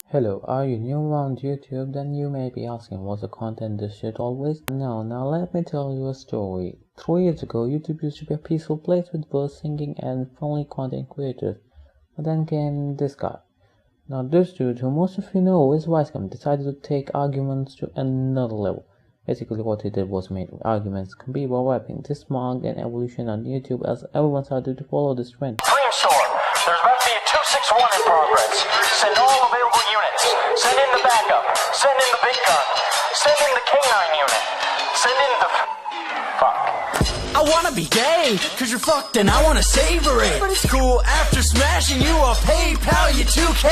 Hello, are you new around YouTube? Then you may be asking, was the content this shit always? No, now let me tell you a story. 3 years ago, YouTube used to be a peaceful place with birds singing and friendly content creators. But then came this guy. Now this dude, who most of you know is Wisecom, decided to take arguments to another level. Basically what he did was make arguments compete while rapping. This marked an evolution on YouTube as everyone started to follow this trend. Brainstorm. There's about to be a 261 in progress. Send all available units. Send in the backup. Send in the big gun. Send in the K9 unit. Send in the... Fuck. I wanna be gay, cause you're fucked and I wanna savor it. But it's cool after smashing you off PayPal, you 2K.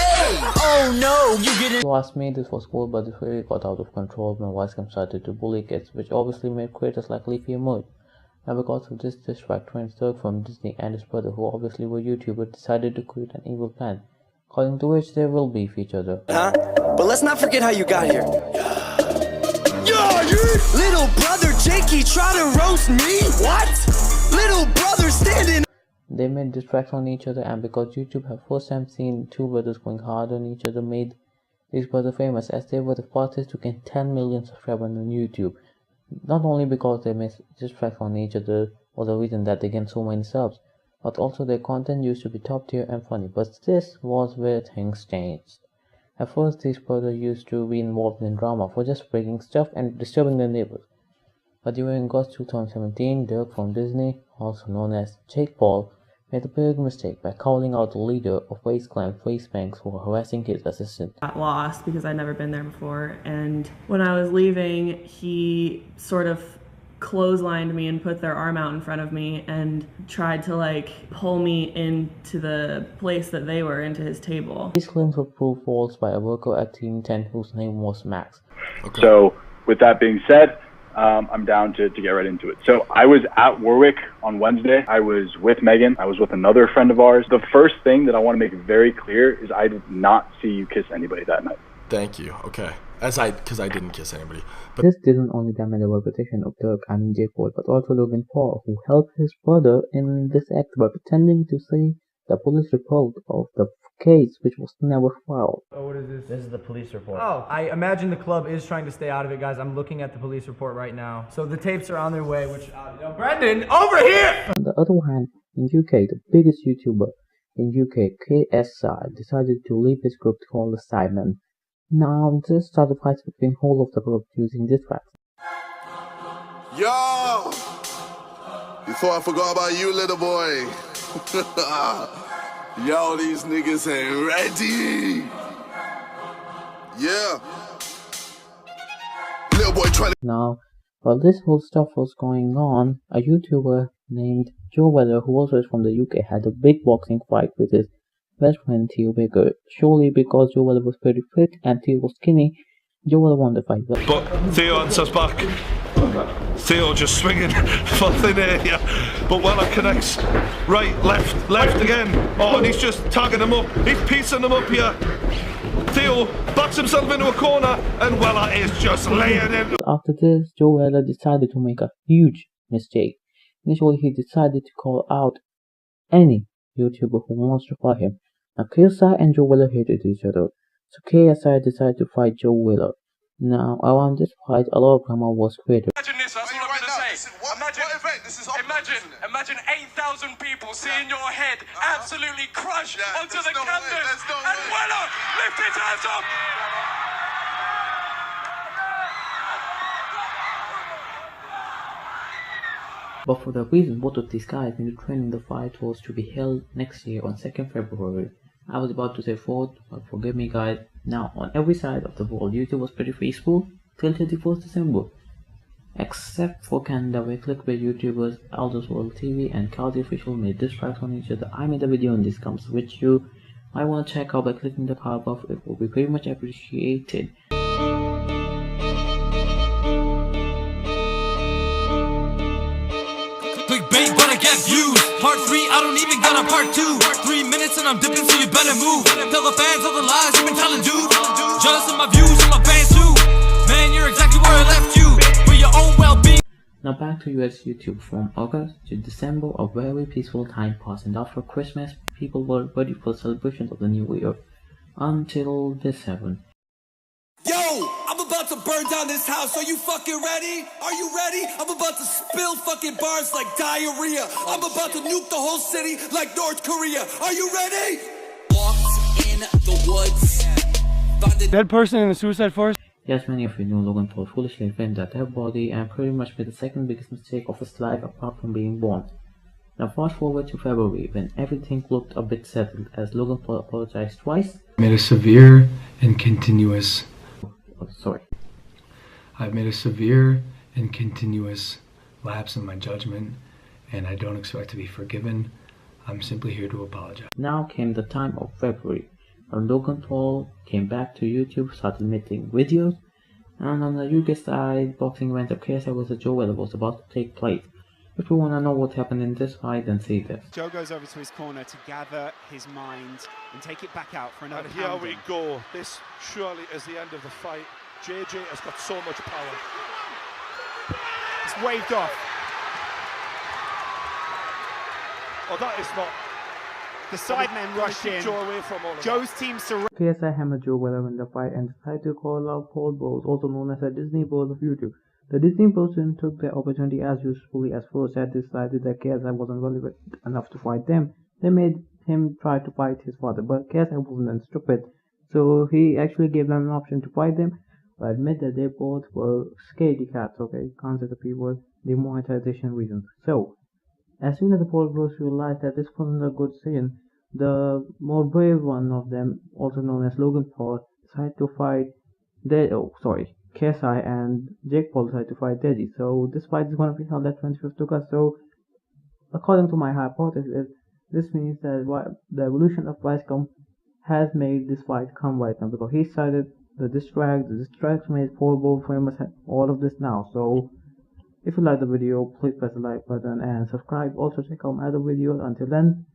Oh no, you get it. If you ask me, this was cool, but this really got out of control when Wisecom started to bully kids, which obviously made creators like Leafy emerge. And because of this distract, Twins Dirk from Disney and his brother, who obviously were YouTubers, decided to create an evil plan, according to which they will beef each other. But let's not forget how you got here. Little brother Jakey try to roast me? What? Little brother standing. They made distracts on each other, and because YouTube had first time seen two brothers going hard on each other, made these brothers famous, as they were the fastest to gain 10 million subscribers on YouTube. Not only because they made distracts on each other was the reason that they gained so many subs, but also their content used to be top tier and funny. But this was where things changed. At first, these brothers used to be involved in drama for just breaking stuff and disturbing their neighbors. But during August 2017, Dirk from Disney, also known as Jake Paul, made a big mistake by calling out the leader of Face Clan, Face Banks, for harassing his assistant. Got lost because I'd never been there before, and when I was leaving, he sort of clotheslined me and put their arm out in front of me and tried to pull me into the place that they were, into his table. These claims were proved false by a worker at Team 10 whose name was Max. Okay. So with that being said, I'm down to get right into it. So I was at Warwick on Wednesday. I was with Megan. I was with another friend of ours. The first thing that I want to make very clear is I did not see you kiss anybody that night. Thank you. Okay. Because I didn't kiss anybody. But this didn't only damage the reputation of Dirk, Jake Paul, but also Logan Paul, who helped his brother in this act by pretending to say the police report of the case, which was never filed. Oh, what is this? This is the police report. Oh, I imagine the club is trying to stay out of it, guys. I'm looking at the police report right now. So the tapes are on their way, which, Brendan, over here! On the other hand, in UK, the biggest YouTuber in UK, KSI, decided to leave his group to call the Sidemen. Now, this started fights between whole of the group using this fact. Yo! You thought I forgot about you, little boy? Yo, these niggas ain't ready! Yeah! Little boy trying to... Now, while this whole stuff was going on, a YouTuber named Joe Weller, who also is from the UK, had a big boxing fight with his best friend Theo Baker. Surely because Joe Weller was pretty fit and Theo was skinny, Joe Weller won the fight. But Theo answers back. Theo just swinging for thin air here. But Weller connects. Right, left again. Oh, and he's just tagging him up. He's piecing him up here. Theo backs himself into a corner and Weller is just laying in. After this, Joe Weller decided to make a huge mistake. Initially, he decided to call out any YouTuber who wants to fight him. Now, KSI and Joe Weller hated each other, so KSI decided to fight Joe Weller. Now, around this fight, a lot of drama was created. Imagine this, that's what I'm going to say. Imagine 8,000 people seeing your head absolutely crushed onto the canvas, and Weller lift his hands up! But for the reason both of these guys into training, the fight was to be held next year on 2nd February. I was about to say 4th, but forgive me guys. Now, on every side of the world, YouTube was pretty peaceful till 31st December. Except for Canada, where clickbait YouTubers, Aldous World TV and Caldi Official made diss tracks on each other. I made a video on this comes, which you might want to check out by clicking the card above. It will be pretty much appreciated. Clickbait, but I get views. Part 3, I don't even got a part 2. 3 minutes and I'm dipping, so you better move. Tell the fans all the lies you've been telling, dude. Jealous of my views and my fans too. Man, you're exactly where I left you. For your own well-being. Now back to US YouTube. From August to December, a very peaceful time passed, and after Christmas, people were ready for celebrations of the new year. until this happened. Yo, I'm about to burn down this house. Are you fucking ready? Are you ready? I'm about to spill fucking bars like diarrhea. I'm about to nuke the whole city like North Korea. Are you ready? Walked in the woods. Dead person in the suicide forest? Yes, many of you know Logan Paul foolishly invented a dead body and pretty much made the second biggest mistake of his life apart from being born. Now fast forward to February when everything looked a bit settled as Logan Paul apologized twice. Made a severe and continuous I've made a severe and continuous lapse in my judgment, and I don't expect to be forgiven. I'm simply here to apologize. Now came the time of February, when Logan Paul came back to YouTube, started making videos, and on the UK side, boxing event of KSI vs Joe Weller was about to take place. If you want to know what happened in this fight, then see this. Joe goes over to his corner to gather his mind and take it back out for another And here we go. This surely is the end of the fight. JJ has got so much power. It's waved off. Oh, that is not. The sidemen rushed in. Joe away from all of Joe's team surrounded. KSI hammered Joe Weller in the fight and decided to call out Paul Bowles, also known as the Disney Bowles of YouTube. The Disney person took the opportunity as usefully as first had decided that KSI wasn't relevant enough to fight them. They made him try to fight his father, but KSI wasn't stupid, so he actually gave them an option to fight them. But admit that they both were scaredy cats, okay? Can't say the P word, demonetization reasons. So, as soon as the Paul Bros realized that this wasn't a good decision, the more brave one of them, also known as Logan Paul, decided to fight KSI and Jake Paul decided to fight Deji. So this fight is going to be held at 25th August. So, according to my hypothesis, this means that the evolution of Vicecom has made this fight come right now, because he started the diss tracks made Paul Bowles famous, all of this now. So if you like the video, please press the like button and subscribe. Also check out my other videos. Until then,